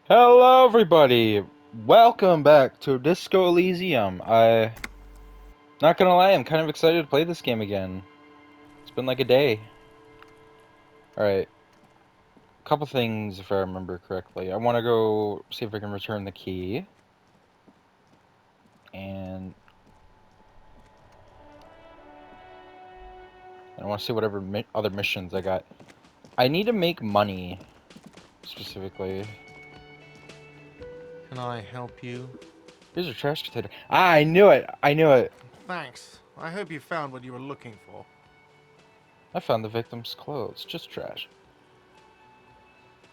Hello, everybody. Welcome back to Disco Elysium. Not gonna lie, I'm kind of excited to play this game again. It's been like a day. Alright, a couple things if I remember correctly. I want to go see if I can return the key. And I want to see whatever other missions I got. I need to make money, specifically. Can I help you? Here's a trash container. Ah, I knew it! I knew it! Thanks. I hope you found what you were looking for. I found the victim's clothes. Just trash.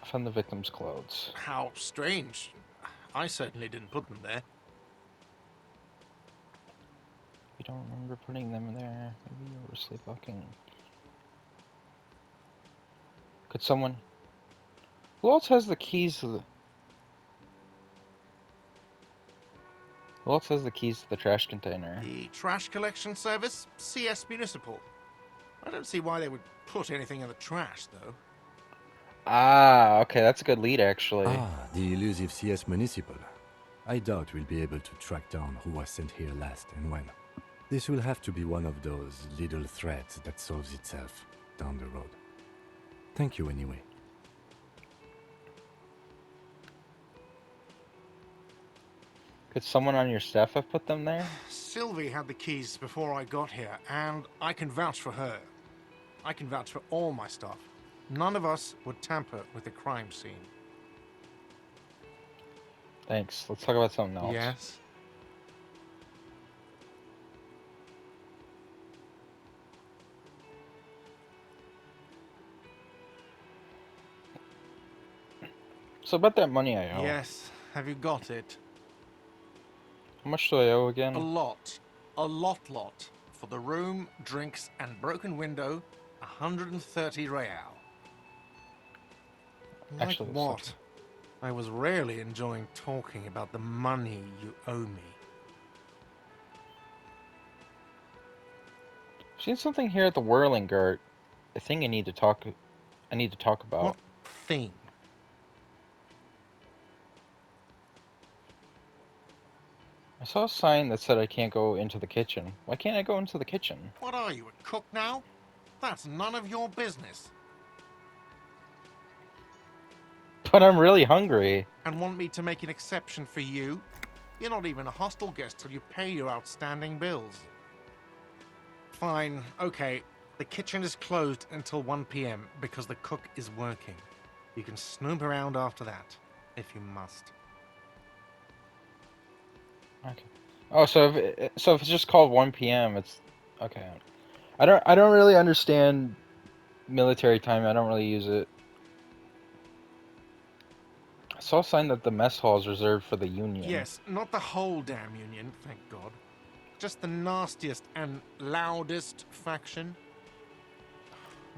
I found the victim's clothes. How strange. I certainly didn't put them there. You don't remember putting them there. Maybe you were sleepwalking. Could someone... Who else has the keys to the... Who else has the keys to the trash container? The trash collection service? CS Municipal. I don't see why they would put anything in the trash, though. Ah, okay, that's a good lead, actually. Ah, the elusive CS Municipal. I doubt we'll be able to track down who was sent here last and when. This will have to be one of those little threads that solves itself down the road. Thank you anyway. Could someone on your staff have put them there? Sylvie had the keys before I got here, and I can vouch for her. I can vouch for all my staff. None of us would tamper with the crime scene. Thanks. Let's talk about something else. Yes? So about that money I owe. Yes. Have you got it? How much do I owe again? A lot. A lot. For the room, drinks, and broken window, 130 real. Like Actually, what? I was rarely enjoying talking about the money you owe me. I've seen something here at the Whirling Gurt. A thing I need to talk about. What thing? I saw a sign that said I can't go into the kitchen. Why can't I go into the kitchen? What are you, a cook now? That's none of your business. But I'm really hungry. And want me to make an exception for you? You're not even a hostel guest till you pay your outstanding bills. Fine, okay. The kitchen is closed until 1 p.m. because the cook is working. You can snoop around after that, if you must. Okay. Oh, so if it's just called 1 p.m., it's okay. I don't really understand military time. I don't really use it. I saw a sign that the mess hall is reserved for the Union. Yes, not the whole damn Union, thank God. Just the nastiest and loudest faction.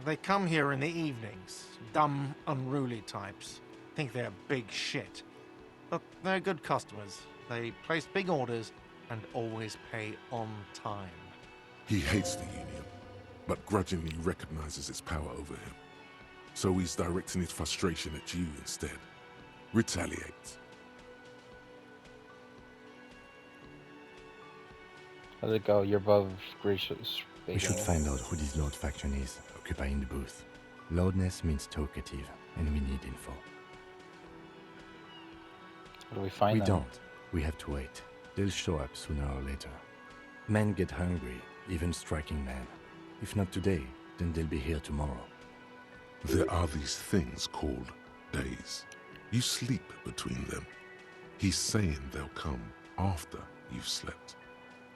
They come here in the evenings. Dumb, unruly types. Think they're big shit. But they're good customers. They place big orders and always pay on time. He hates the Union, but grudgingly recognizes its power over him. So he's directing his frustration at you instead. Retaliate. How'd it go? You're above gracious. We should find out who this loud faction is, occupying the booth. Loudness means talkative, and we need info. How do we find them? We don't. We have to wait. They'll show up sooner or later. Men get hungry, even striking men. If not today, then they'll be here tomorrow. There are these things called days. You sleep between them. He's saying they'll come after you've slept.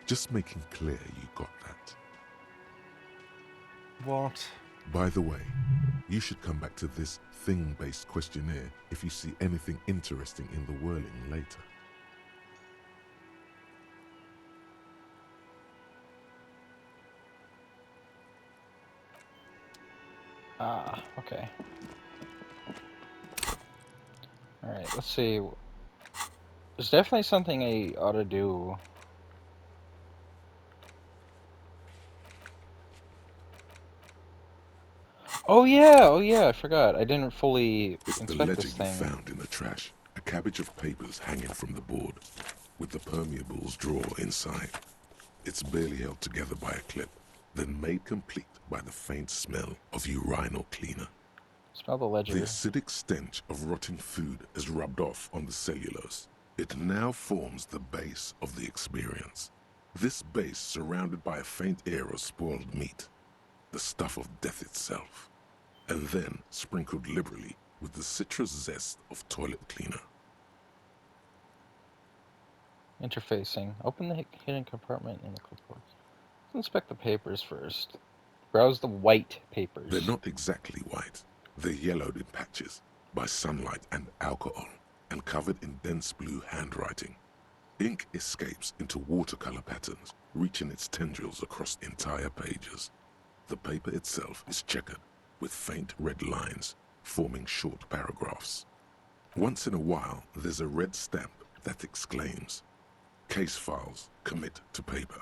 Just making clear you got that. What? By the way, you should come back to this thing-based questionnaire if you see anything interesting in the whirling later. Ah, okay. Alright, let's see. There's definitely something I ought to do. Oh yeah, I forgot. I didn't fully It's the inspect ledger this you thing. found in the trash, A cabbage of papers hanging from the board, with the permeables drawer inside. It's barely held together by a clip, then made complete by the faint smell of urinal cleaner. Smell the ledger. The acidic stench of rotting food is rubbed off on the cellulose. It now forms the base of the experience. This base surrounded by a faint air of spoiled meat, the stuff of death itself, and then sprinkled liberally with the citrus zest of toilet cleaner. Interfacing. Open the hidden compartment in the clipboard. Let's inspect the papers first. Browse the white papers. They're not exactly white. They're yellowed in patches by sunlight and alcohol, and covered in dense blue handwriting. Ink escapes into watercolor patterns, reaching its tendrils across entire pages. The paper itself is checkered, with faint red lines, forming short paragraphs. Once in a while, there's a red stamp that exclaims, "Case files commit to paper."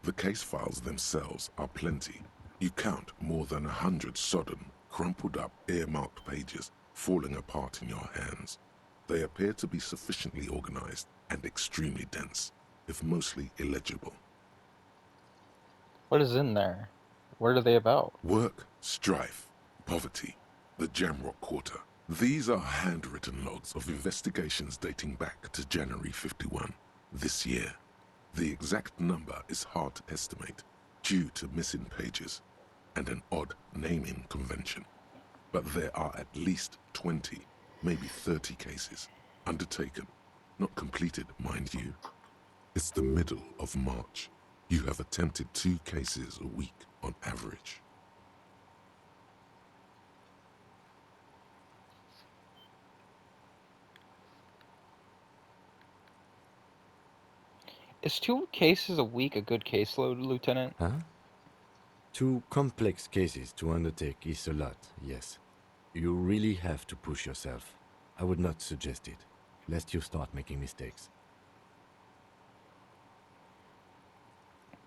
The case files themselves are plenty. You count more than 100 sodden, crumpled up, earmarked pages falling apart in your hands. They appear to be sufficiently organized and extremely dense, if mostly illegible. What is in there? What are they about? Work, strife, poverty, the Jamrock Quarter. These are handwritten logs of investigations dating back to January 51, this year. The exact number is hard to estimate, due to missing pages and an odd naming convention. But there are at least 20, maybe 30 cases, undertaken, not completed, mind you. It's the middle of March. You have attempted 2 cases a week on average. Is 2 cases a week a good caseload, Lieutenant? Huh? 2 complex cases to undertake is a lot, yes. You really have to push yourself. I would not suggest it, lest you start making mistakes.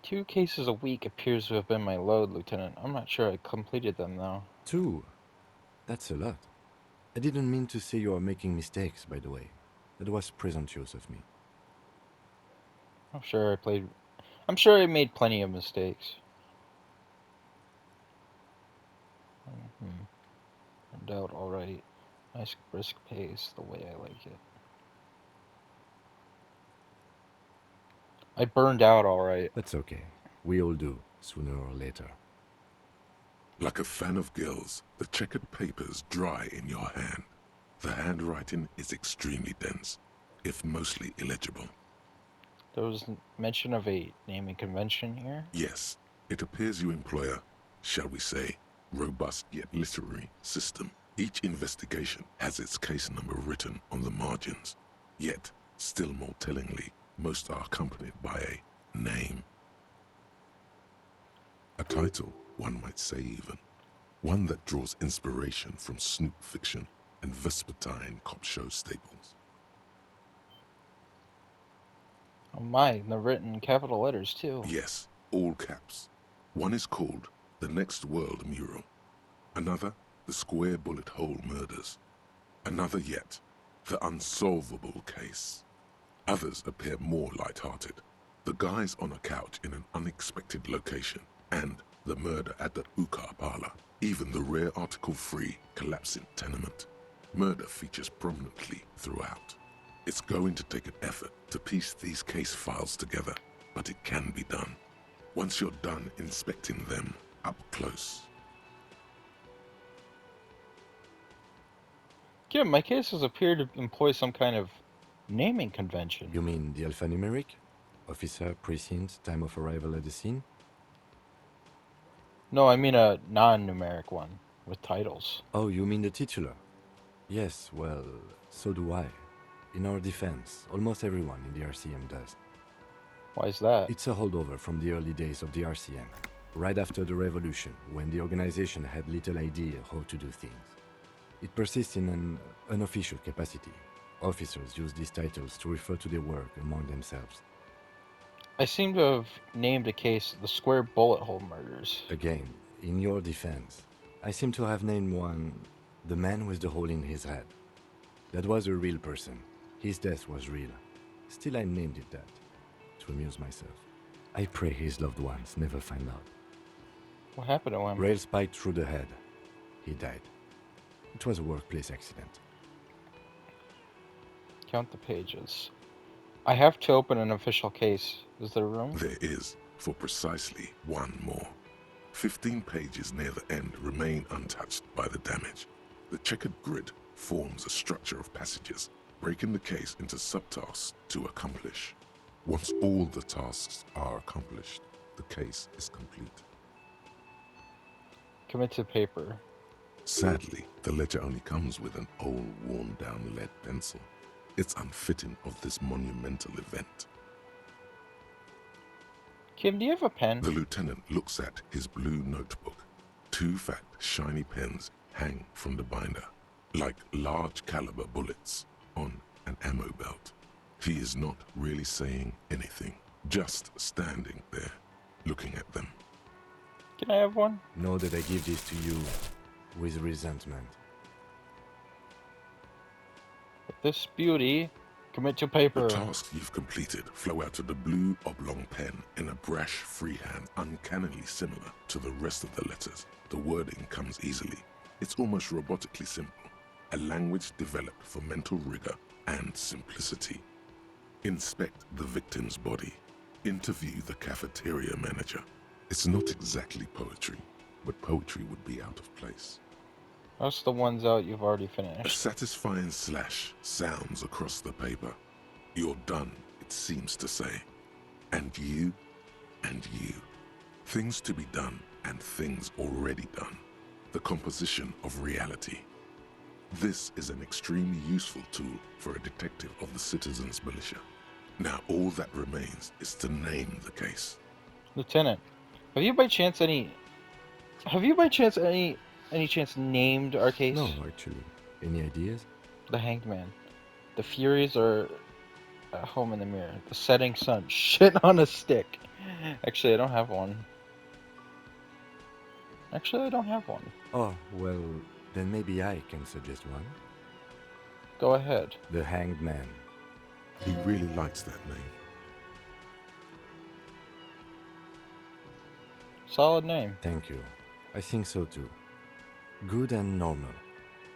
2 cases a week appears to have been my load, Lieutenant. I'm not sure I completed them, though. 2? That's a lot. I didn't mean to say you are making mistakes, by the way. That was presumptuous of me. I'm sure I made plenty of mistakes. Burned out, alright. Nice brisk pace, the way I like it. I burned out alright. That's okay. We all do, sooner or later. Like a fan of gills, the checkered papers dry in your hand. The handwriting is extremely dense, if mostly illegible. There was mention of a naming convention here? Yes, it appears you employ a, shall we say, robust yet literary system. Each investigation has its case number written on the margins. Yet, still more tellingly, most are accompanied by a name. A title, one might say even. One that draws inspiration from snoop fiction and vespertine cop show staples. Oh my, they're written in capital letters too. Yes, all caps. One is called The Next World Mural. Another, The Square Bullet Hole Murders. Another yet, The Unsolvable Case. Others appear more light-hearted. The guys on a couch in an unexpected location, and the murder at the hookah parlor. Even the rare article-free collapsing tenement. Murder features prominently throughout. It's going to take an effort to piece these case files together, but it can be done. Once you're done inspecting them up close. Yeah, my cases appear to employ some kind of naming convention. You mean the alphanumeric? Officer, precinct, time of arrival at the scene? No, I mean a non-numeric one, with titles. Oh, you mean the titular? Yes, well, so do I. In our defense, almost everyone in the RCM does. Why is that? It's a holdover from the early days of the RCM, right after the revolution, when the organization had little idea how to do things. It persists in an unofficial capacity. Officers use these titles to refer to their work among themselves. I seem to have named a case the Square Bullet Hole Murders. Again, in your defense, I seem to have named one The Man with the Hole in His Head. That was a real person. His death was real. Still, I named it that, to amuse myself. I pray his loved ones never find out. What happened to him? Rail spiked through the head. He died. It was a workplace accident. Count the pages. I have to open an official case. Is there room? There is, for precisely one more. 15 pages near the end remain untouched by the damage. The checkered grid forms a structure of passages, breaking the case into subtasks to accomplish. Once all the tasks are accomplished, the case is complete. Commit to paper. Sadly, the ledger only comes with an old, worn-down lead pencil. It's unfitting of this monumental event. Kim, do you have a pen? The lieutenant looks at his blue notebook. 2 fat, shiny pens hang from the binder, like large caliber bullets on an ammo belt. He is not really saying anything, just standing there, looking at them. Can I have one? Know that I give this to you with resentment. With this beauty, commit to The paper. tasks you've completed flow out of the blue oblong pen in a brash freehand, uncannily similar to the rest of the letters. The wording comes easily. It's almost robotically simple, a language developed for mental rigor and simplicity. Inspect the victim's body. Interview the cafeteria manager. It's not exactly poetry, but poetry would be out of place. Most of the ones out you've already A finished. satisfying slash sounds across the paper. You're done, it seems to say. And you, and you. Things to be done and things already done. The composition of reality. This is an extremely useful tool for a detective of the citizens' militia. Now all that remains is to name the case. Lieutenant, have you by chance any chance named our case? No, actually. Any ideas? The Hanged Man. The Furies are at home in the mirror. The Setting Sun. Shit on a stick. Actually, I don't have one. Oh, well, then maybe I can suggest one. Go ahead. The Hanged Man. He really likes that name. Solid name. Thank you. I think so too. Good and normal.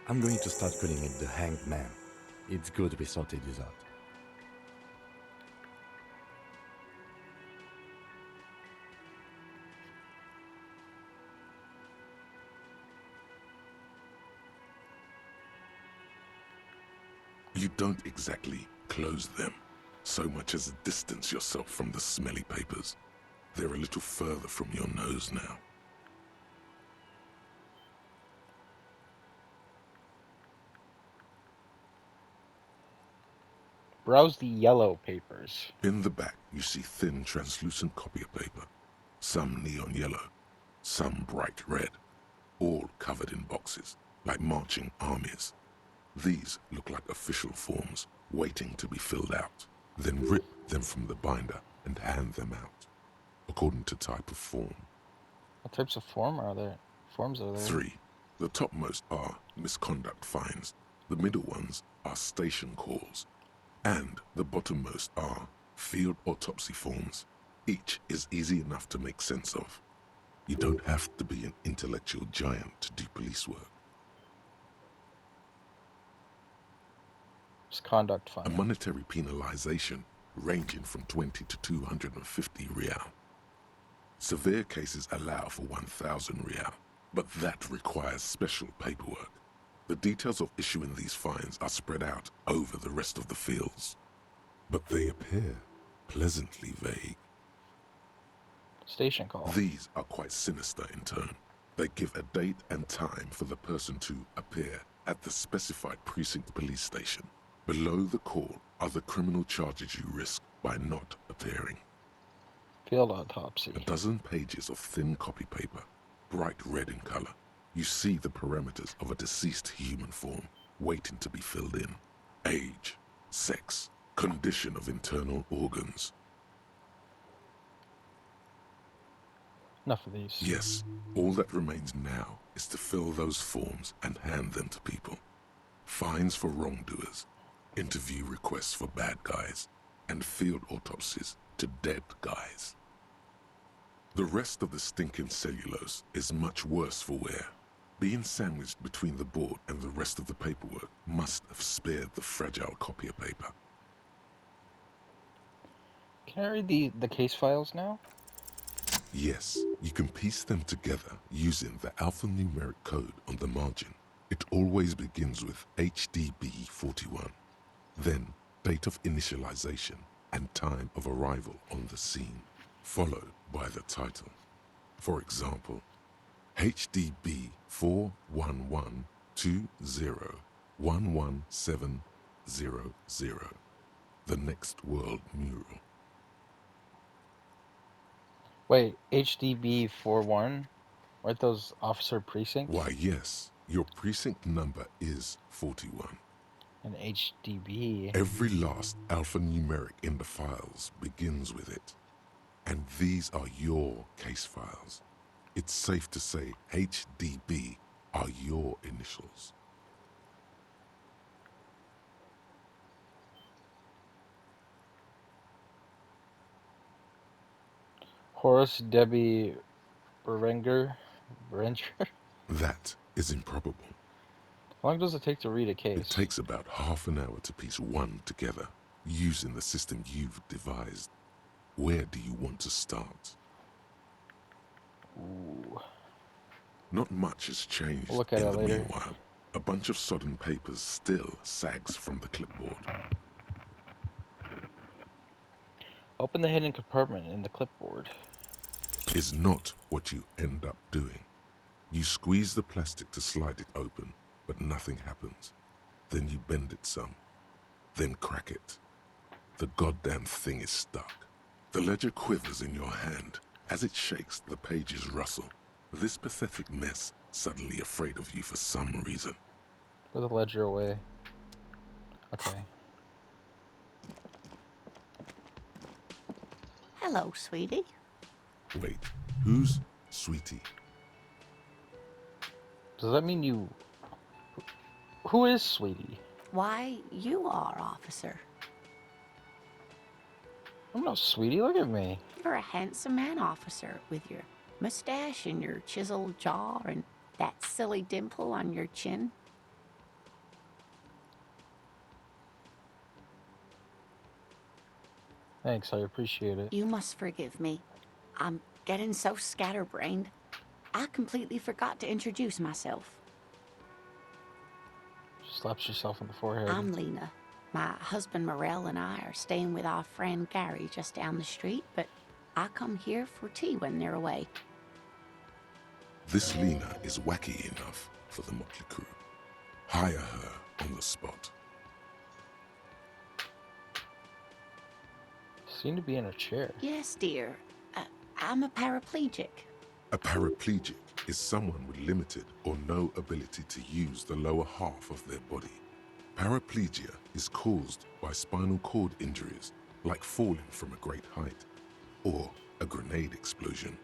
I'm going to start calling it the Hanged Man. It's good we sorted this out. You don't exactly close them, so much as distance yourself from the smelly papers. They're a little further from your nose now. Browse the yellow papers. In the back, you see thin, translucent copy of paper. Some neon yellow, some bright red, all covered in boxes, like marching armies. These look like official forms, waiting to be filled out. Then rip them from the binder and hand them out, according to type of form. What types of forms are there? 3. The topmost are misconduct fines. The middle ones are station calls. And the bottommost are field autopsy forms. Each is easy enough to make sense of. You don't have to be an intellectual giant to do police work. Misconduct A fine. monetary penalization ranging from 20 to 250 real. Severe cases allow for 1,000 real, but that requires special paperwork. The details of issuing these fines are spread out over the rest of the fields, but they appear pleasantly vague. Station call. These are quite sinister in turn. They give a date and time for the person to appear at the specified precinct police station. Below the call are the criminal charges you risk by not appearing. Field autopsy. A dozen pages of thin copy paper, bright red in color. You see the parameters of a deceased human form waiting to be filled in. Age, sex, condition of internal organs. Enough of these. Yes, all that remains now is to fill those forms and hand them to people. fines for wrongdoers, interview requests for bad guys, and field autopsies to dead guys. The rest of the stinking cellulose is much worse for wear. Being sandwiched between the board and the rest of the paperwork must have spared the fragile copier paper. Can I read the case files now? Yes, you can piece them together using the alphanumeric code on the margin. It always begins with HDB41, then date of initialization and time of arrival on the scene, followed by the title. For example, HDB 41120111700, the next world mural. Wait, HDB 41? Weren't those officer precincts? Why, yes, your precinct number is 41. And HDB. Every last alphanumeric in the files begins with it. And these are your case files. It's safe to say HDB are your initials. Horace Debbie Berenger? That is improbable. How long does it take to read a case? It takes about half an hour to piece one together, using the system you've devised. Where do you want to start? Ooh. Not much has changed We'll look at in it the later. meanwhile. A bunch of sodden papers still sags from the clipboard. Open the hidden compartment in the clipboard. Is not what you end up doing. You squeeze the plastic to slide it open, but nothing happens. Then you bend it some, then crack it. The goddamn thing is stuck. The ledger quivers in your hand. As it shakes, the pages rustle. This pathetic mess suddenly afraid of you for some reason. Put the ledger away. Okay. Hello, sweetie. Wait, who's Sweetie? Does that mean you... Who is Sweetie? Why, you are, officer. I'm no Sweetie, look at me. You're a handsome man, officer, with your mustache and your chiseled jaw and that silly dimple on your chin. Thanks, I appreciate it. You must forgive me. I'm getting so scatterbrained. I completely forgot to introduce myself. She slaps herself on the forehead. I'm Lena. My husband Morel and I are staying with our friend Gary just down the street, but I come here for tea when they're away. This Lena is wacky enough for the motley crew. Hire her on the spot. Seem to be in a chair. Yes, dear. I'm a paraplegic. A paraplegic is someone with limited or no ability to use the lower half of their body. Paraplegia is caused by spinal cord injuries, like falling from a great height, or a grenade explosion.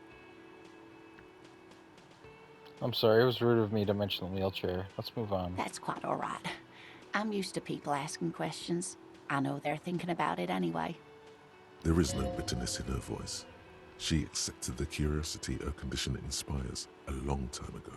I'm sorry, it was rude of me to mention the wheelchair. Let's move on. That's quite all right. I'm used to people asking questions. I know they're thinking about it anyway. There is no bitterness in her voice. She accepted the curiosity her condition inspires a long time ago.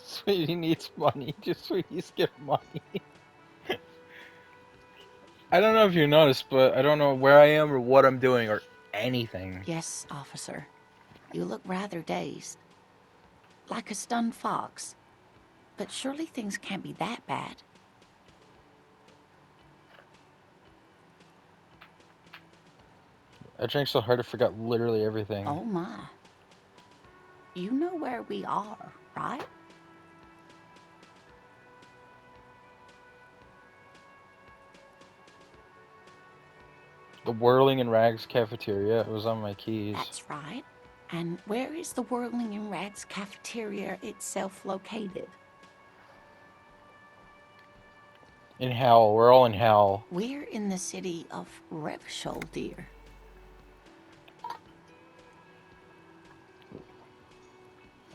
Sweetie needs money. Just Sweetie's get money. I don't know if you noticed, but I don't know where I am or what I'm doing or anything. Yes, officer. You look rather dazed. Like a stunned fox. But surely things can't be that bad. I drank so hard I forgot literally everything. Oh my. You know where we are, right? The Whirling in Rags cafeteria. It was on my keys. That's right. And where is the Whirling in Rags cafeteria itself located? In hell. We're all in hell. We're in the city of Revachol, dear.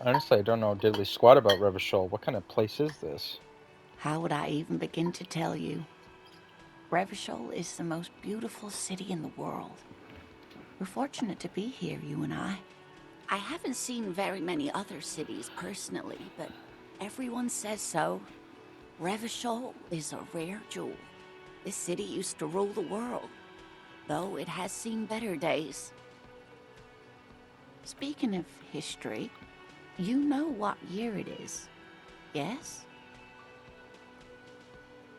Honestly, I don't know diddly squat about Revachol. What kind of place is this? How would I even begin to tell you? Revachol is the most beautiful city in the world. We're fortunate to be here, you and I. I haven't seen very many other cities personally, but everyone says so. Revachol is a rare jewel. This city used to rule the world, though it has seen better days. Speaking of history, you know what year it is, yes?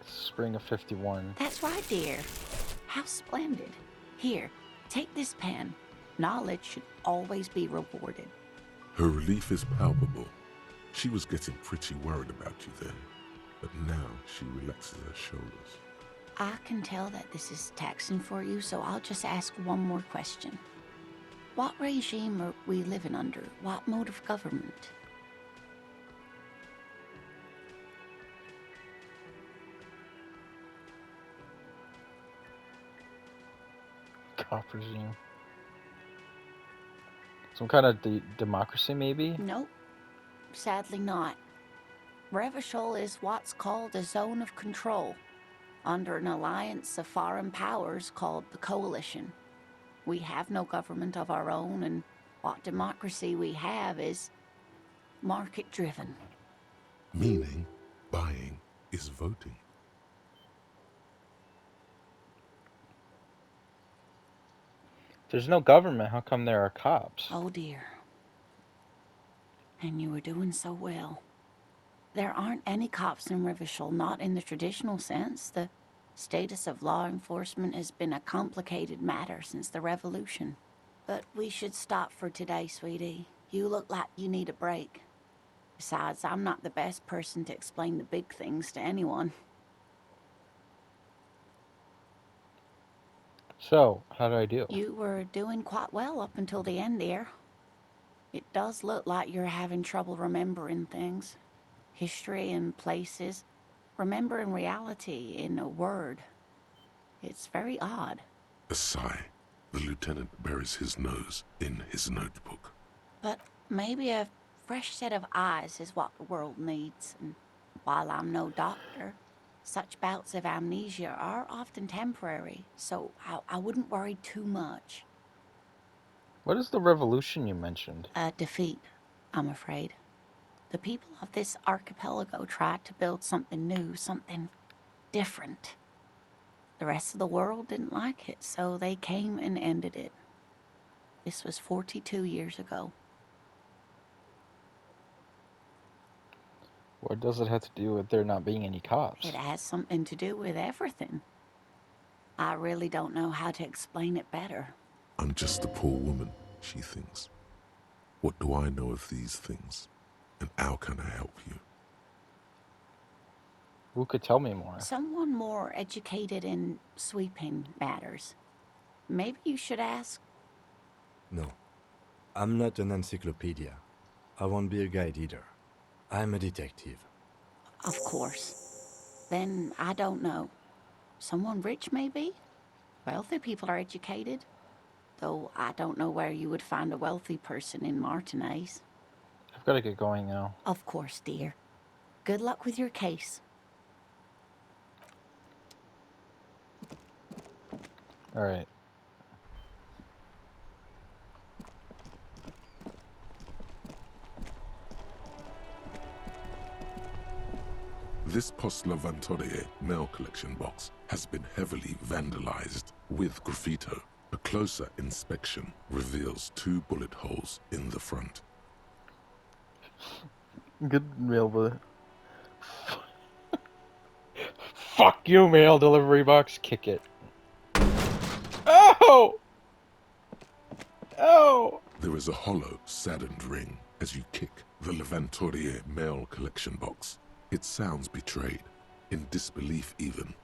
Spring of 51. That's right, dear. How splendid. Here, take this pen. Knowledge should always be rewarded. Her relief is palpable. She was getting pretty worried about you then, but now she relaxes her shoulders. I can tell that this is taxing for you, so I'll just ask one more question. What regime are we living under? What mode of government? Cop regime. Some kind of democracy, maybe? Nope, sadly not. Revachol is what's called a zone of control, under an alliance of foreign powers called the Coalition. We have no government of our own, and what democracy we have is market-driven. Meaning, buying is voting. If there's no government, how come there are cops? Oh dear. And you were doing so well. There aren't any cops in Revachol, not in the traditional sense. The status of law enforcement has been a complicated matter since the revolution. But we should stop for today, sweetie. You look like you need a break. Besides, I'm not the best person to explain the big things to anyone. So, how did I do? You were doing quite well up until the end, dear. It does look like you're having trouble remembering things. History and places. Remembering reality in a word. It's very odd. A sigh. The lieutenant buries his nose in his notebook. But maybe a fresh set of eyes is what the world needs. And while I'm no doctor, such bouts of amnesia are often temporary, so I wouldn't worry too much. What is the revolution you mentioned? A defeat, I'm afraid. The people of this archipelago tried to build something new, something different. The rest of the world didn't like it, so they came and ended it. This was 42 years ago. What does it have to do with there not being any cops? It has something to do with everything. I really don't know how to explain it better. I'm just a poor woman, she thinks. What do I know of these things? And how can I help you? Who could tell me more? Someone more educated in sweeping matters. Maybe you should ask. No, I'm not an encyclopedia. I won't be a guide either. I'm a detective. Of course. Then I don't know. Someone rich, maybe? Wealthy people are educated. Though I don't know where you would find a wealthy person in Martinez. I've got to get going now. Of course, dear. Good luck with your case. Alright. This Post Levantorie mail collection box has been heavily vandalized with graffito. A closer inspection reveals 2 bullet holes in the front. Good mail, but fuck you, mail delivery box. Kick it. Oh! Oh! There is a hollow, saddened ring as you kick the Levantorie mail collection box. It sounds betrayed, in disbelief even.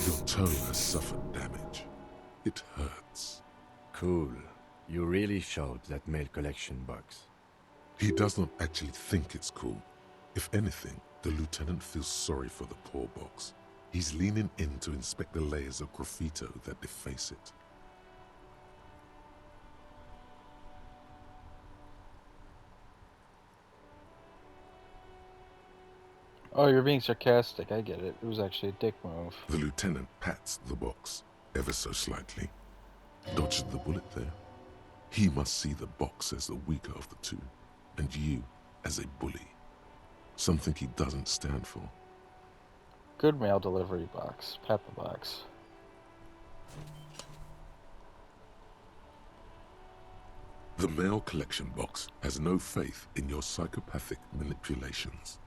Your toe has suffered damage. It hurts. Cool. You really showed that mail collection box. He does not actually think it's cool. If anything, the lieutenant feels sorry for the poor box. He's leaning in to inspect the layers of graffito that deface it. Oh, you're being sarcastic. I get it. It was actually a dick move. The lieutenant pats the box, ever so slightly. Dodged the bullet there. He must see the box as the weaker of the two, and you as a bully. Something he doesn't stand for. Good mail delivery box. Pat the box. The mail collection box has no faith in your psychopathic manipulations.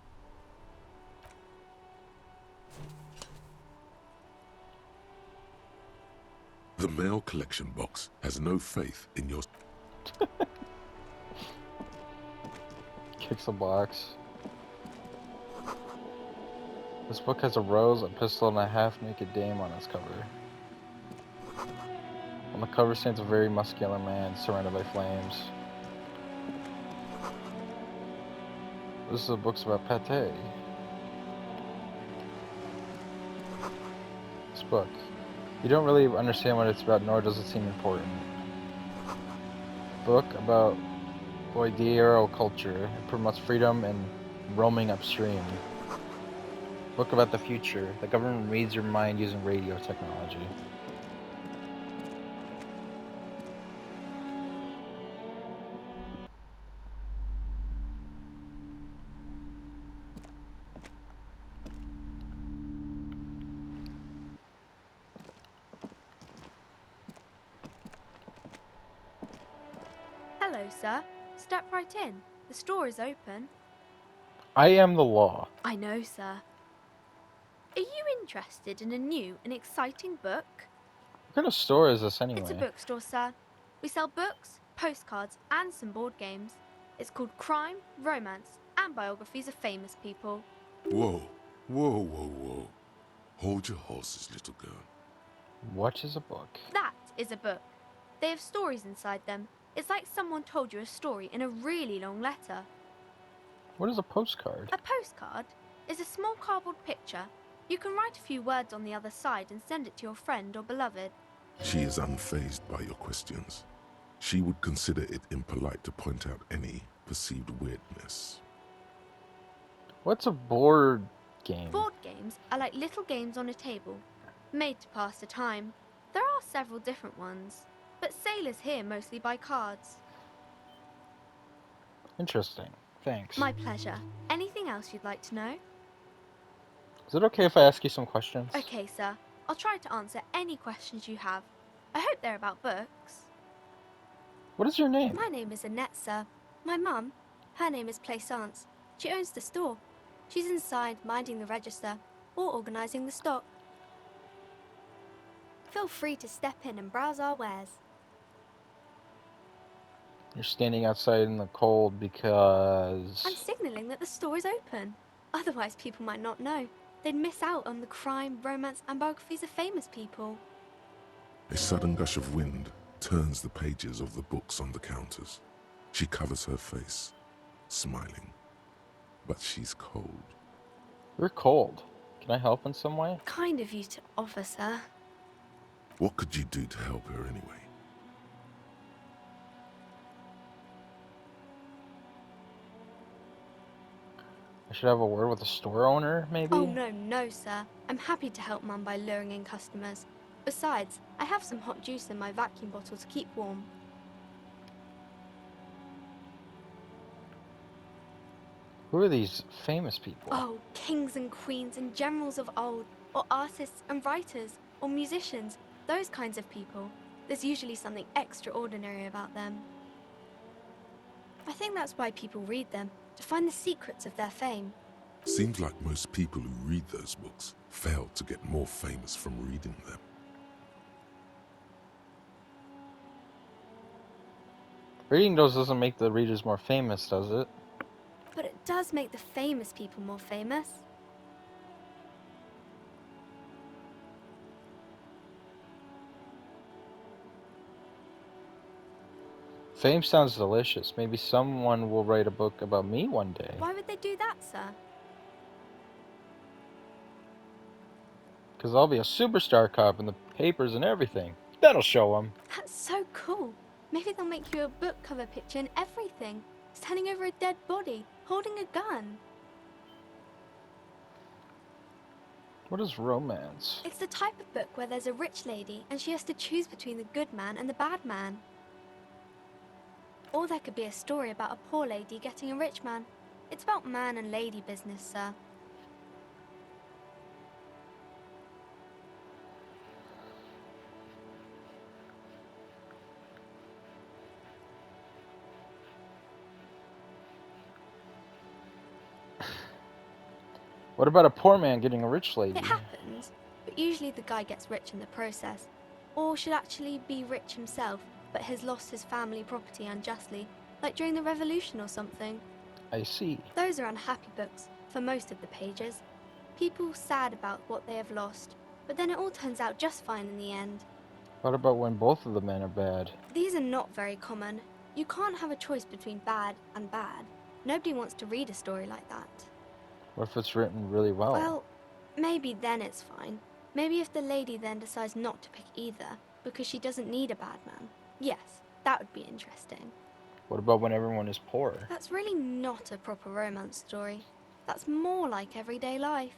The mail collection box has no faith in your... Kicks a box. This book has a rose, a pistol, and a half-naked dame on its cover. On the cover stands a very muscular man surrounded by flames. This is a book's about pate. This book. You don't really understand what it's about, nor does it seem important. Book about Boydero culture. It promotes freedom and roaming upstream. Book about the future. The government reads your mind using radio technology. Hello, sir. Step right in. The store is open. I am the law. I know, sir. Are you interested in a new and exciting book? What kind of store is this anyway? It's a bookstore, sir. We sell books, postcards, and some board games. It's called Crime, Romance, and Biographies of Famous People. Whoa, whoa, whoa, whoa. Hold your horses, little girl. What is a book? That is a book. They have stories inside them. It's like someone told you a story in a really long letter. What is a postcard? A postcard is a small cardboard picture. You can write a few words on the other side and send it to your friend or beloved. She is unfazed by your questions. She would consider it impolite to point out any perceived weirdness. What's a board game? Board games are like little games on a table, made to pass the time. There are several different ones, but sailors here mostly buy cards. Interesting. Thanks. My pleasure. Anything else you'd like to know? Is it okay if I ask you some questions? Okay, sir. I'll try to answer any questions you have. I hope they're about books. What is your name? My name is Annette, sir. My mum, her name is Plaisance. She owns the store. She's inside minding the register or organising the stock. Feel free to step in and browse our wares. You're standing outside in the cold because... I'm signalling that the store is open. Otherwise, people might not know. They'd miss out on the crime, romance, and biographies of famous people. A sudden gush of wind turns the pages of the books on the counters. She covers her face, smiling. But she's cold. You're cold. Can I help in some way? Kind of you to offer, sir. What could you do to help her anyway? I should have a word with the store owner, maybe? Oh, no, sir. I'm happy to help Mum by luring in customers. Besides, I have some hot juice in my vacuum bottle to keep warm. Who are these famous people? Oh, kings and queens and generals of old, or artists and writers, or musicians, those kinds of people. There's usually something extraordinary about them. I think that's why people read them, to find the secrets of their fame. Seems like most people who read those books fail to get more famous from reading them. Reading those doesn't make the readers more famous, does it? But it does make the famous people more famous. Fame sounds delicious. Maybe someone will write a book about me one day. Why would they do that, sir? Because I'll be a superstar cop in the papers and everything. That'll show them. That's so cool. Maybe they'll make you a book cover picture and everything. Standing over a dead body, holding a gun. What is romance? It's the type of book where there's a rich lady and she has to choose between the good man and the bad man. Or there could be a story about a poor lady getting a rich man. It's about man and lady business, sir. What about a poor man getting a rich lady? It happens, but usually the guy gets rich in the process. Or should actually be rich himself, but has lost his family property unjustly, like during the revolution or something. I see. Those are unhappy books, for most of the pages. People sad about what they have lost, but then it all turns out just fine in the end. What about when both of the men are bad? These are not very common. You can't have a choice between bad and bad. Nobody wants to read a story like that. What if it's written really well? Well, maybe then it's fine. Maybe if the lady then decides not to pick either, because she doesn't need a bad man. Yes, that would be interesting. What about when everyone is poor? That's really not a proper romance story. That's more like everyday life.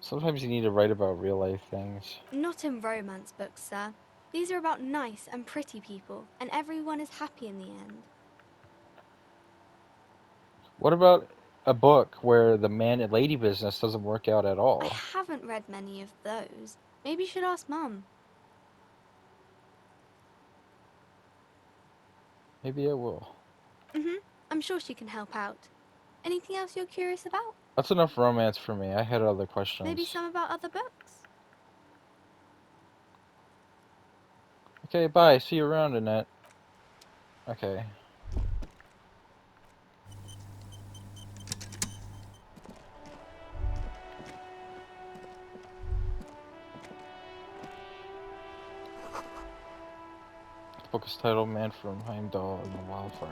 Sometimes you need to write about real life things. Not in romance books, sir. These are about nice and pretty people, and everyone is happy in the end. What about a book where the man and lady business doesn't work out at all? I haven't read many of those. Maybe you should ask Mum. Maybe I will. I'm sure she can help out. Anything else you're curious about? That's enough romance for me. I had other questions. Maybe some about other books? Okay, bye. See you around, Annette. Okay. The book is titled Man from Heimdall and the Wildfire.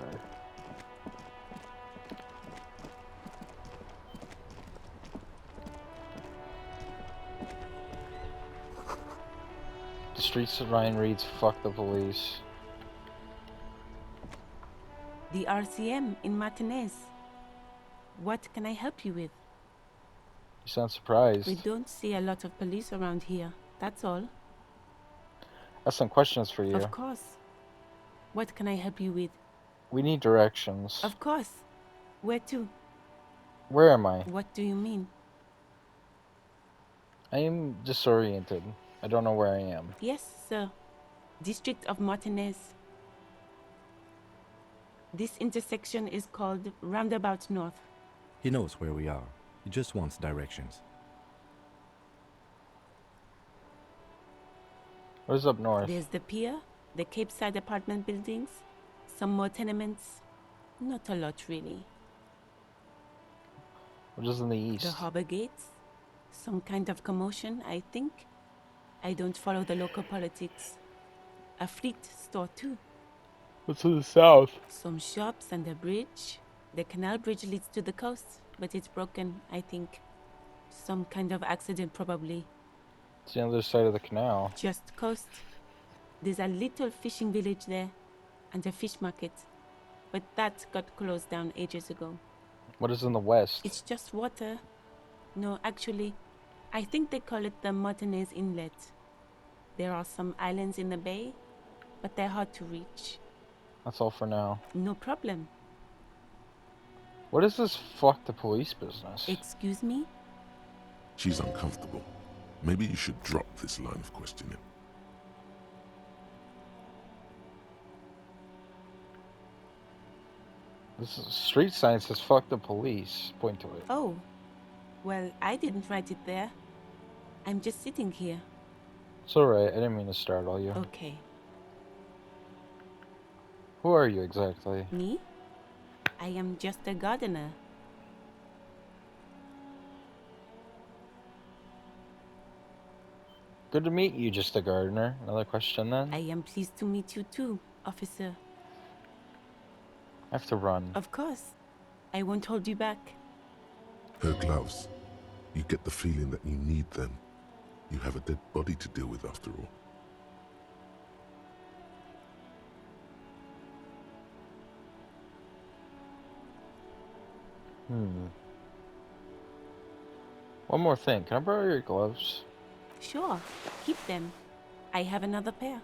The streets of Ryan reads, fuck the police. The RCM in Martinez. What can I help you with? You sound surprised. We don't see a lot of police around here, that's all. I have some questions for you. Of course. What can I help you with? We need directions. Of course. Where to? Where am I? What do you mean? I am disoriented. I don't know where I am. Yes, sir. District of Martinez. This intersection is called Roundabout North. He knows where we are. He just wants directions. What is up north? There's the pier, the Cape Side apartment buildings, some more tenements. Not a lot, really. What is in the east? The harbor gates. Some kind of commotion, I think. I don't follow the local politics. A fleet store, too. What's in the south? Some shops and a bridge. The canal bridge leads to the coast, but it's broken, I think. Some kind of accident, probably. It's the other side of the canal. Just coast. There's a little fishing village there, and a fish market. But that got closed down ages ago. What is in the west? It's just water. No, actually, I think they call it the Martinez Inlet. There are some islands in the bay, but they're hard to reach. That's all for now. No problem. What is this fuck the police business? Excuse me? She's uncomfortable. Maybe you should drop this line of questioning. This is, street sign says fuck the police. Point to it. Oh, well, I didn't write it there. I'm just sitting here. It's alright, I didn't mean to startle you. Okay. Who are you exactly? Me? I am just a gardener. Good to meet you, just a gardener. Another question then? I am pleased to meet you too, officer. I have to run. Of course. I won't hold you back. Her gloves. You get the feeling that you need them. You have a dead body to deal with after all. One more thing. Can I borrow your gloves? Sure, keep them. I have another pair.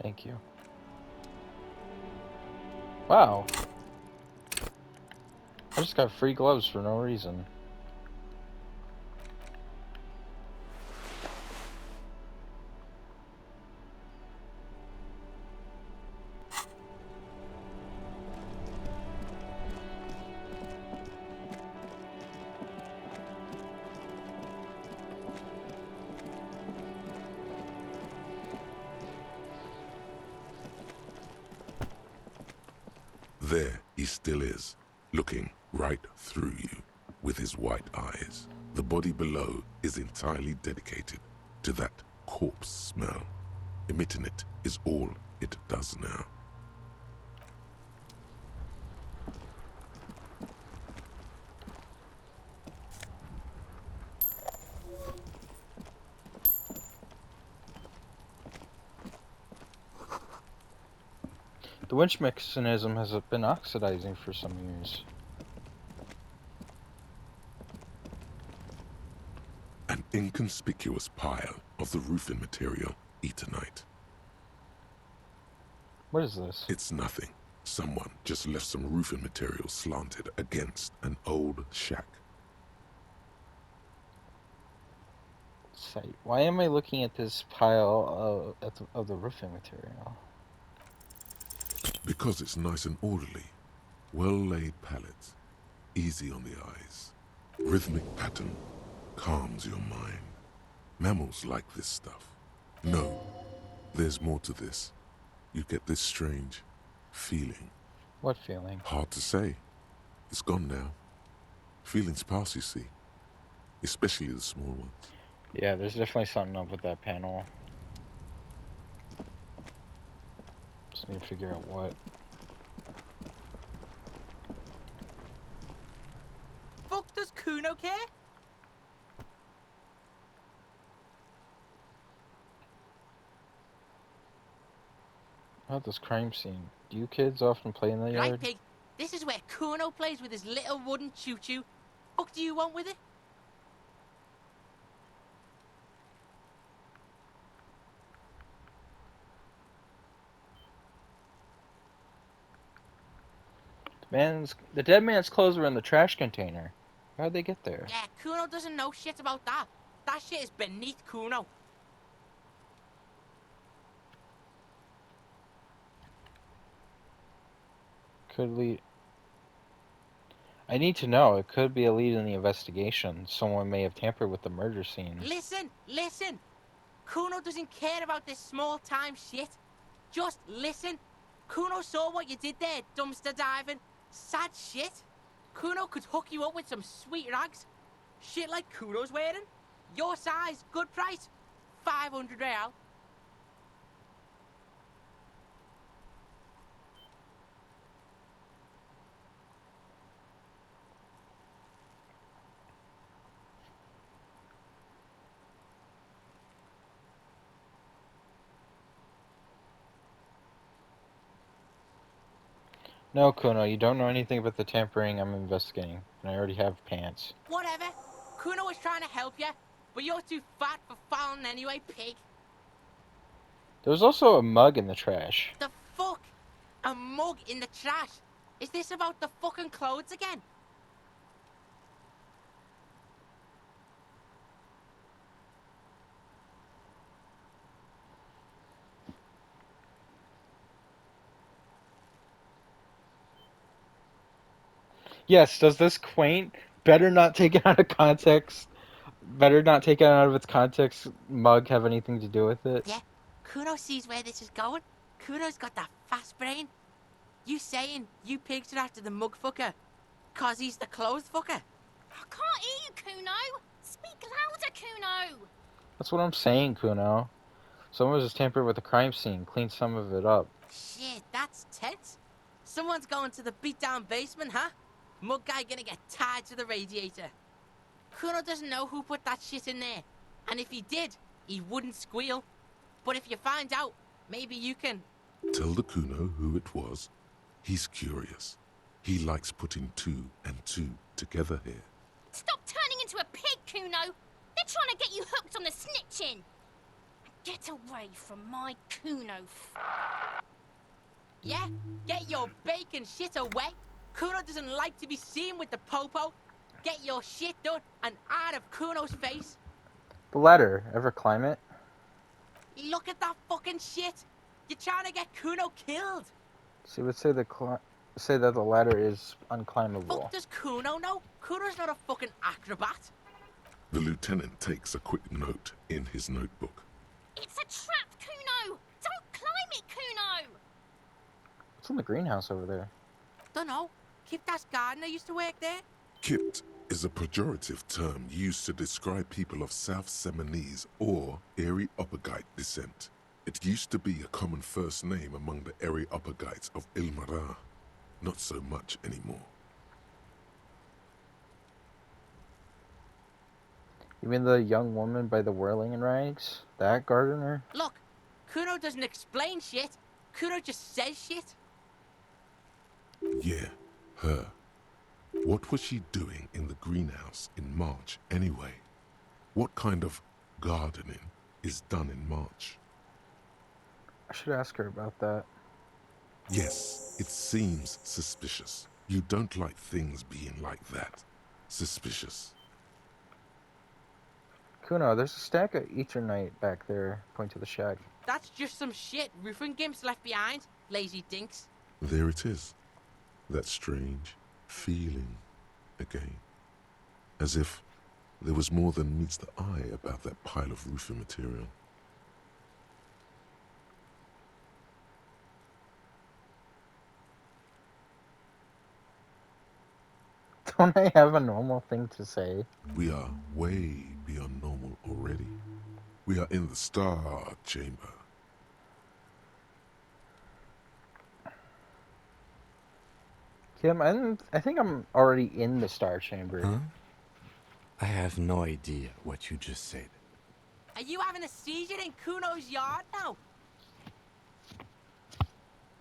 Thank you. Wow. I just got free gloves for no reason. There he still is, looking right through you with his white eyes. The body below is entirely dedicated to that corpse smell. Emitting it is all it does now. The winch mechanism has been oxidizing for some years. An inconspicuous pile of the roofing material, Eternite. What is this? It's nothing. Someone just left some roofing material slanted against an old shack. Site. Why am I looking at this pile of the roofing material? Because it's nice and orderly. Well-laid pallets. Easy on the eyes. Rhythmic pattern calms your mind. Mammals like this stuff. No, there's more to this. You get this strange feeling. What feeling? Hard to say. It's gone now. Feelings pass, you see. Especially the small ones. Yeah, there's definitely something up with that panel. Just need to figure out what. Fuck does Kuno care? About this crime scene. Do you kids often play in the Right, yard? pig. This is where Kuno plays with his little wooden choo-choo. Fuck do you want with it? The dead man's clothes were in the trash container. How'd they get there? Yeah, Kuno doesn't know shit about that. That shit is beneath Kuno. Could lead. I need to know. It could be a lead in the investigation. Someone may have tampered with the murder scene. Listen, listen. Kuno doesn't care about this small-time shit. Just listen. Kuno saw what you did there, dumpster diving. Sad shit. Kuno could hook you up with some sweet rags. Shit like Kuno's wearing. Your size, good price. 500 real. No, Kuno, you don't know anything about the tampering I'm investigating, and I already have pants. Whatever. Kuno was trying to help you, but you're too fat for fouling anyway, pig. There was also a mug in the trash. The fuck? A mug in the trash? Is this about the fucking clothes again? Yes, does this quaint, better not taken out of context, better not taken out of its context mug have anything to do with it? Yeah, Kuno sees where this is going. Kuno's got that fast brain. You saying you pigs are after the mug fucker? Cause he's the clothes fucker? I can't hear you, Kuno. Speak Speak louder, Kuno! That's what I'm saying, Kuno. Someone just tampered with the crime scene, cleaned some of it up. Shit, that's tense. Someone's going to the beat-down basement, huh? Mug guy gonna get tied to the radiator. Kuno doesn't know who put that shit in there. And if he did, he wouldn't squeal. But if you find out, maybe you can... Tell the Kuno who it was. He's curious. He likes putting 2 and 2 together here. Stop turning into a pig, Kuno! They're trying to get you hooked on the snitching! Get away from my Kuno. Yeah? Get your bacon shit away. Kuno doesn't like to be seen with the popo. Get your shit done and out of Kuno's face. The ladder. Ever climb it? Look at that fucking shit. You're trying to get Kuno killed. She would say say that the ladder is unclimbable. Fuck does Kuno know? Kuno's not a fucking acrobat. The lieutenant takes a quick note in his notebook. It's a trap, Kuno! Don't climb it, Kuno! What's in the greenhouse over there? Dunno. Kiptas gardener used to work there. Kipt is a pejorative term used to describe people of South Seminese or Areopagite descent. It used to be a common first name among the Areopagites of Ilmara. Not so much anymore. You mean the young woman by the whirling in rags? That gardener? Look, Kuno doesn't explain shit. Kuno just says shit. Yeah, her. What was she doing in the greenhouse in March anyway? What kind of gardening is done in March? I should ask her about that. Yes, it seems suspicious. You don't like things being like that. Suspicious. Kuno, there's a stack of Eternite back there. Point to the shack. That's just some shit roofing gimps left behind. Lazy dinks. There it is. That strange feeling again. As if there was more than meets the eye about that pile of roofing material. Don't I have a normal thing to say? We are way beyond normal already. We are in the Star Chamber. Kim, I think I'm already in the Star Chamber. Huh? I have no idea what you just said. Are you having a seizure in Kuno's yard now?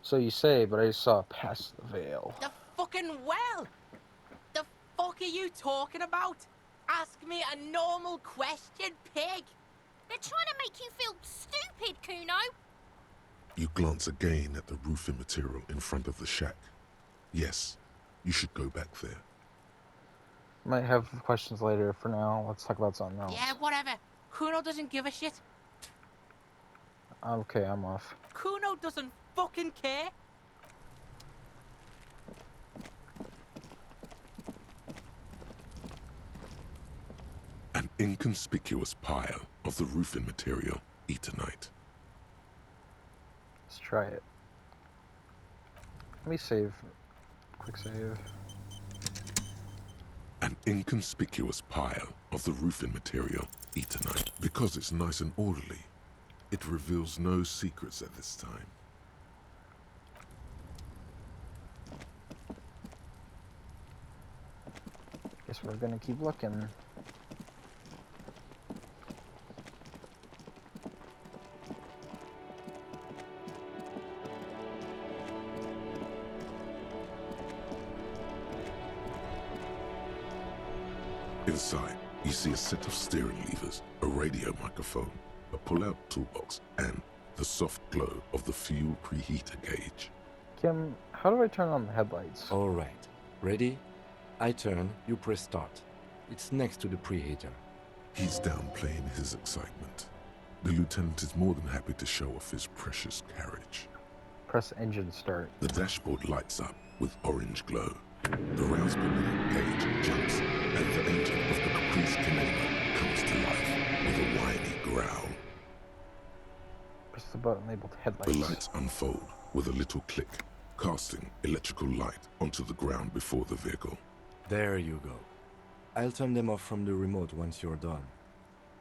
So you say, but I saw past the veil. The fucking well! The fuck are you talking about? Ask me a normal question, pig! They're trying to make you feel stupid, Kuno! You glance again at the roofing material in front of the shack. Yes, you should go back there. Might have questions later. For now, let's talk about something else. Yeah, whatever. Kuno doesn't give a shit. Okay, I'm off. Kuno doesn't fucking care. An inconspicuous pile of the roofing material, Eternite. Let's try it. Let me save. Quick save. An inconspicuous pile of the roofing material, Eternite. Because it's nice and orderly, it reveals no secrets at this time. Guess we're gonna keep looking. Inside, you see a set of steering levers, a radio microphone, a pull-out toolbox, and the soft glow of the fuel preheater gauge. Kim, how do I turn on the headlights? All right. Ready? I turn, you press start. It's next to the preheater. He's downplaying his excitement. The lieutenant is more than happy to show off his precious carriage. Press engine start. The dashboard lights up with orange glow. The rounds per minute gauge jumps, and the engine of the Caprice Canela comes to life with a whiny growl. Press the button labeled The headlights. lights unfold with a little click, casting electrical light onto the ground before the vehicle. There you go. I'll turn them off from the remote once you're done.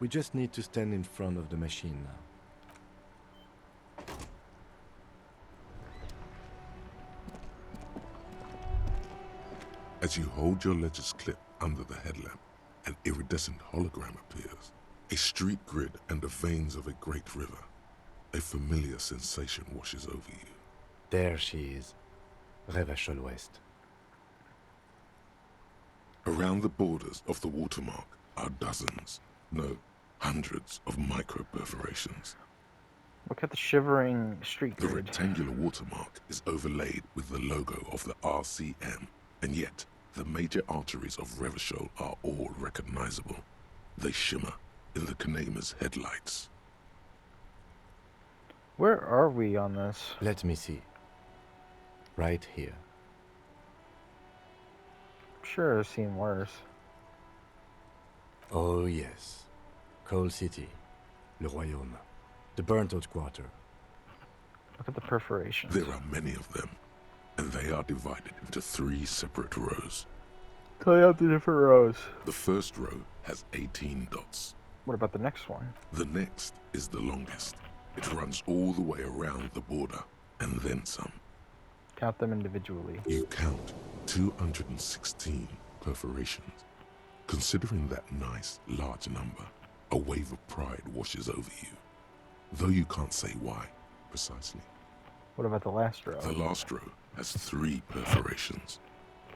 We just need to stand in front of the machine now. As you hold your ledger's clip under the headlamp, an iridescent hologram appears. A street grid and the veins of a great river. A familiar sensation washes over you. There she is. Revachol West. Around the borders of the watermark are dozens, no, hundreds of micro-perforations. Look at the shivering street The grid. rectangular watermark is overlaid with the logo of the RCM, and yet the major arteries of Revachol are all recognizable. They shimmer in the Kanema's headlights. Where are we on this? Let me see. Right here. I'm sure I've seen worse. Oh yes. Coal City. Le Royaume. The burnt-out quarter. Look at the perforations. There are many of them, and they are divided into 3 separate rows. Tell out the different rows. The first row has 18 dots. What about the next one? The next is the longest. It runs all the way around the border, and then some. Count them individually. You count 216 perforations. Considering that nice, large number, a wave of pride washes over you. Though you can't say why, precisely. What about the last row? The last row has 3 perforations.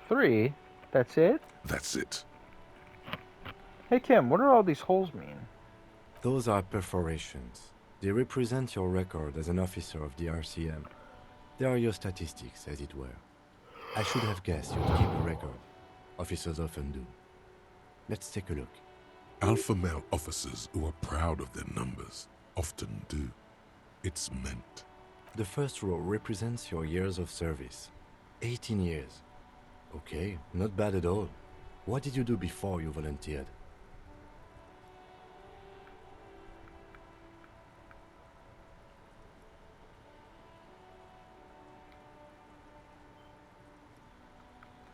3? That's it? That's it. Hey Kim, what do all these holes mean? Those are perforations. They represent your record as an officer of the RCM. They are your statistics, as it were. I should have guessed you'd keep a record. Officers often do. Let's take a look. Alpha male officers who are proud of their numbers often do. It's meant. The first row represents your years of service. 18 years. Okay, not bad at all. What did you do before you volunteered?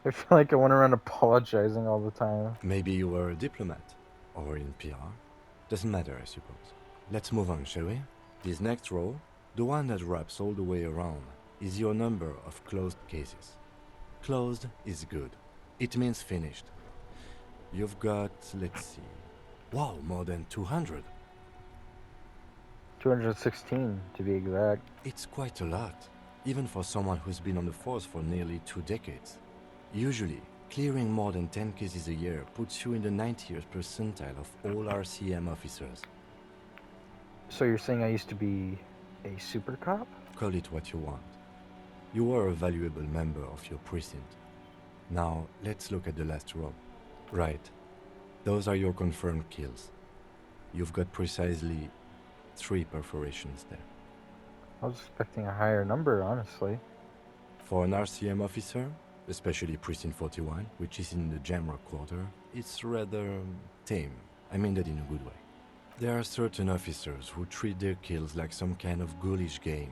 I feel like I went around apologizing all the time. Maybe you were a diplomat, or in PR. Doesn't matter, I suppose. Let's move on, shall we? This next row, the one that wraps all the way around, is your number of closed cases. Closed is good. It means finished. You've got, let's see... Wow, more than 200. 216 to be exact. It's quite a lot, even for someone who's been on the force for nearly 2 decades. Usually, clearing more than 10 cases a year puts you in the 90th percentile of all RCM officers. So you're saying I used to be a super cop? Call it what you want. You were a valuable member of your precinct. Now, let's look at the last row. Right. Those are your confirmed kills. You've got precisely 3 perforations there. I was expecting a higher number, honestly. For an RCM officer, especially Precinct 41, which is in the Jamrock quarter, it's rather tame. I mean that in a good way. There are certain officers who treat their kills like some kind of ghoulish game.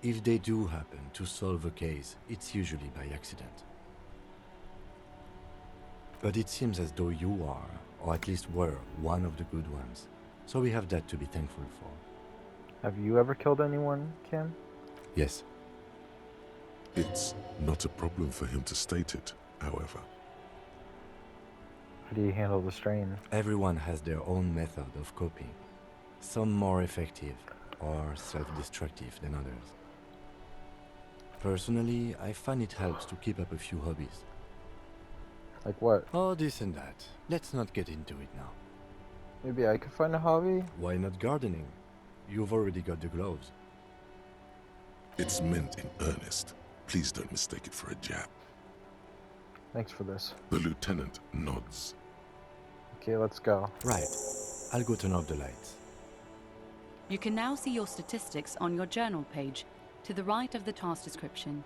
If they do happen to solve a case, it's usually by accident. But it seems as though you are, or at least were, one of the good ones. So we have that to be thankful for. Have you ever killed anyone, Kim? Yes. It's not a problem for him to state it, however. How do you handle the strain? Everyone has their own method of coping. Some more effective or self-destructive than others. Personally, I find it helps to keep up a few hobbies. Like what? Oh, this and that. Let's not get into it now. Maybe I could find a hobby? Why not gardening? You've already got the gloves. It's meant in earnest. Please don't mistake it for a jab. Thanks for this. The lieutenant nods. Okay, let's go. Right. I'll go turn off the lights. You can now see your statistics on your journal page, to the right of the task description.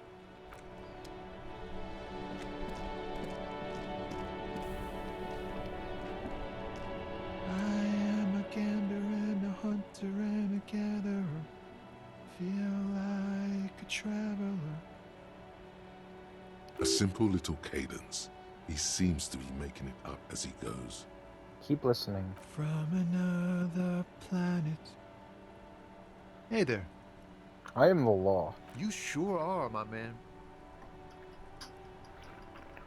I am a gander and a hunter and a gatherer. Feel like a traveler. A simple little cadence, He seems to be making it up as he goes. Keep listening. From another planet. Hey there. I am the law. You sure are, my man.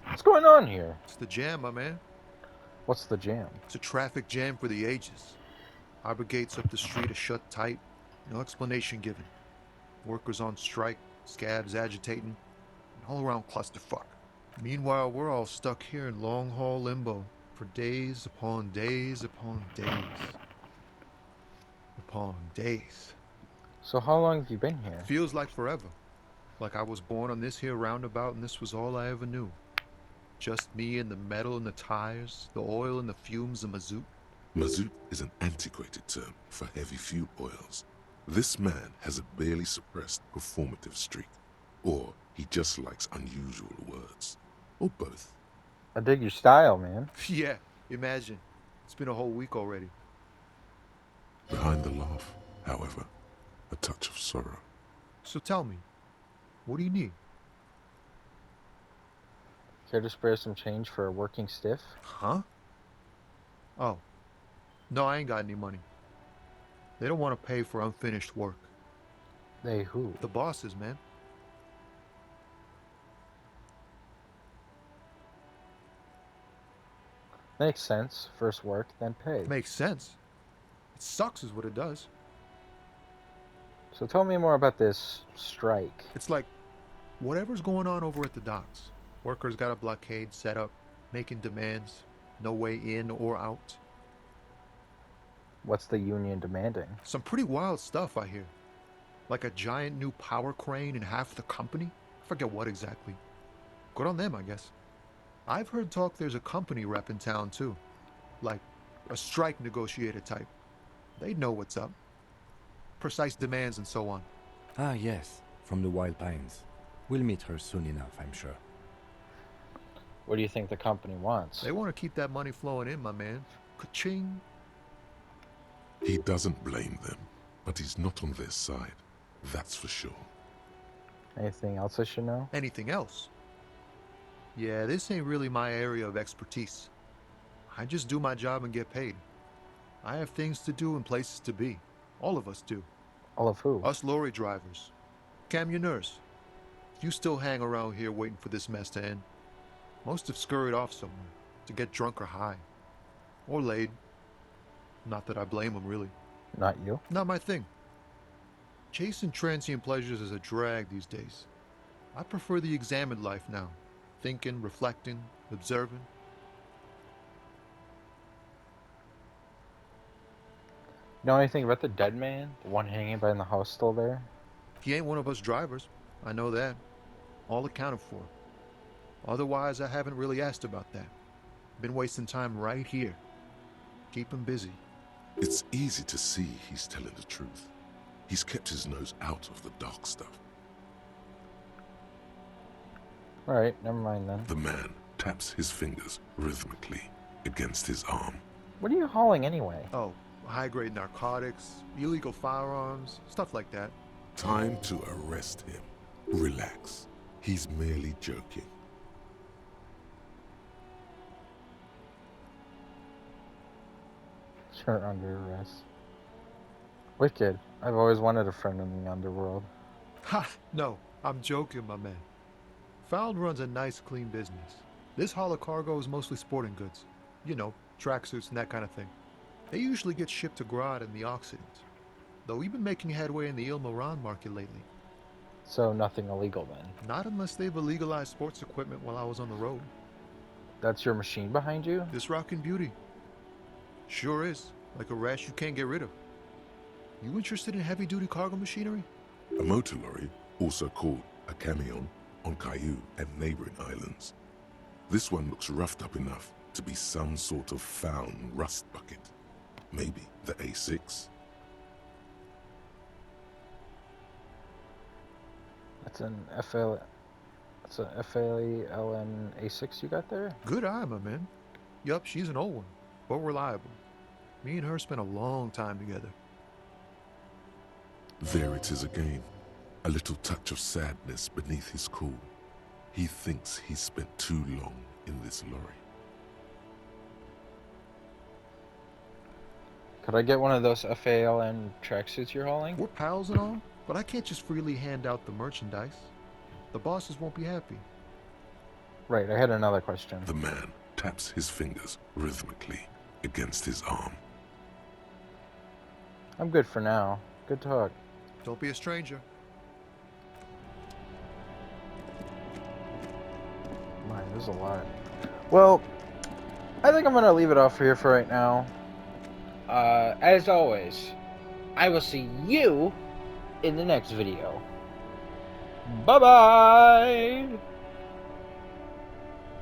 What's going on here? It's the jam, my man. What's the jam? It's a traffic jam for the ages. Harbor gates up the street are shut tight. No explanation given. Workers on strike, scabs agitating, an all-around clusterfuck. Meanwhile, we're all stuck here in long-haul limbo for days upon days upon days. Upon days. So how long have you been here? Feels like forever. Like I was born on this here roundabout and this was all I ever knew. Just me and the metal and the tires, the oil and the fumes of mazout. Mazout is an antiquated term for heavy fuel oils. This man has a barely suppressed performative streak. Or he just likes unusual words. Or both. I dig your style, man. Yeah, imagine. It's been a whole week already. Behind the laugh, however, a touch of sorrow. So tell me, what do you need? Care to spare some change for a working stiff? Huh? Oh. No, I ain't got any money. They don't want to pay for unfinished work. They who? The bosses, man. Makes sense. First work, then pay. Makes sense. It sucks is what it does. So tell me more about this strike. It's like whatever's going on over at the docks. Workers got a blockade set up, making demands, no way in or out. What's the union demanding? Some pretty wild stuff, I hear. Like a giant new power crane in half the company? I forget what exactly. Good on them, I guess. I've heard talk there's a company rep in town, too. Like a strike negotiator type. They'd know what's up. Precise demands and so on. Ah, yes, from the Wild Pines. We'll meet her soon enough, I'm sure. What do you think the company wants? They want to keep that money flowing in, my man. Ka-ching. He doesn't blame them, but he's not on their side. That's for sure. Anything else I should know? Anything else? Yeah, this ain't really my area of expertise. I just do my job and get paid. I have things to do and places to be. All of us do. All of who? Us lorry drivers. Camionneurs. You still hang around here waiting for this mess to end. Most have scurried off somewhere to get drunk or high. Or laid. Not that I blame them, really. Not you? Not my thing. Chasing transient pleasures is a drag these days. I prefer the examined life now. Thinking, reflecting, observing. Know anything about the dead man? The one hanging by in the house still there? He ain't one of us drivers. I know that. All accounted for. Otherwise, I haven't really asked about that. Been wasting time right here. Keep him busy. It's easy to see he's telling the truth. He's kept his nose out of the dark stuff. Alright, never mind then. The man taps his fingers rhythmically against his arm. What are you hauling anyway? Oh, high-grade narcotics, illegal firearms, stuff like that. Time to arrest him. Relax. He's merely joking. You're under arrest. Wicked. I've always wanted a friend in the underworld. Ha! No, I'm joking, my man. Found runs a nice, clean business. This haul of cargo is mostly sporting goods. You know, tracksuits and that kind of thing. They usually get shipped to Grodd in the Occident. Though we've been making headway in the Il Moran market lately. So nothing illegal then? Not unless they've illegalized sports equipment while I was on the road. That's your machine behind you? This rockin' beauty. Sure is. Like a rash you can't get rid of. You interested in heavy-duty cargo machinery? A motor lorry, also called a camion, on Caillou and neighboring islands. This one looks roughed up enough to be some sort of found rust bucket. Maybe the A6? That's an FALN A6 you got there? Good eye, my man. Yup, she's an old one, but reliable. Me and her spent a long time together. There it is again. A little touch of sadness beneath his cool. He thinks he spent too long in this lorry. Could I get one of those FALN tracksuits you're hauling? We're pals and all, but I can't just freely hand out the merchandise. The bosses won't be happy. Right, I had another question. The man taps his fingers rhythmically against his arm. I'm good for now. Good talk. Don't be a stranger. Man, there's a lot. Well, I think I'm gonna leave it off here for right now. As always, I will see you in the next video. Bye-bye!